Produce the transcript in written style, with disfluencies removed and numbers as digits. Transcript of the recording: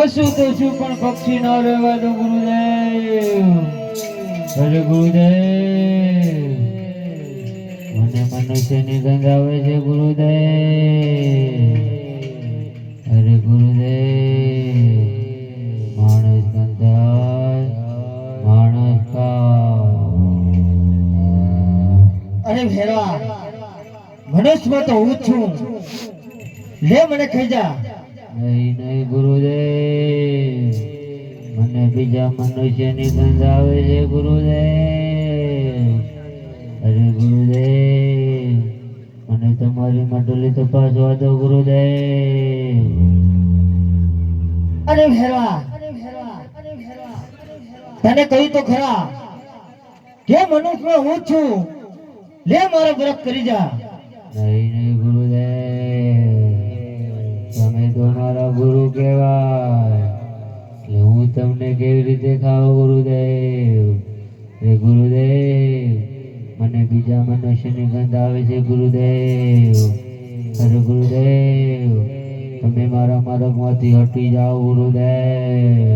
પશુ તો શું પણ પક્ષી ન રહેવા દો ગુરુદેવ. અરે ગુરુદેવ, મને મનુષ્યની ગંધ આવે છે ગુરુદેવ. અરે ગુરુદેવ, માણસ ગંધાય, માણસ ખાવ. અરે ભેરવા, મનુષ્યમાં તો હું છું. લે મને ખાઈ જા. નહીં નહીં ગુરુદેવ, મને બીજા મનુષ્યની ગંધ આવે છે ગુરુદેવ. અરે ગુરુદેવ, મને તમારી માટલી તપાસવા દો ગુરુદેવ. અરે ભેરવા, તને કહ્યું તો ખરા કે મનુષ્યમાં હું છું. લે મારો વ્રત કરી જા. નહીં નહીં ગુરુદેવ, તમે તો મારા ગુરુ કહેવાય, એટલે હું તમને કેવી રીતે ખાવ ગુરુદેવ. રે ગુરુદેવ, મને બીજા મનુષ્યની ગંધ આવે છે ગુરુદેવ. અરે ગુરુદેવ, તમે મારા માર્ગમાંથી હટી જાઓ ગુરુદેવ.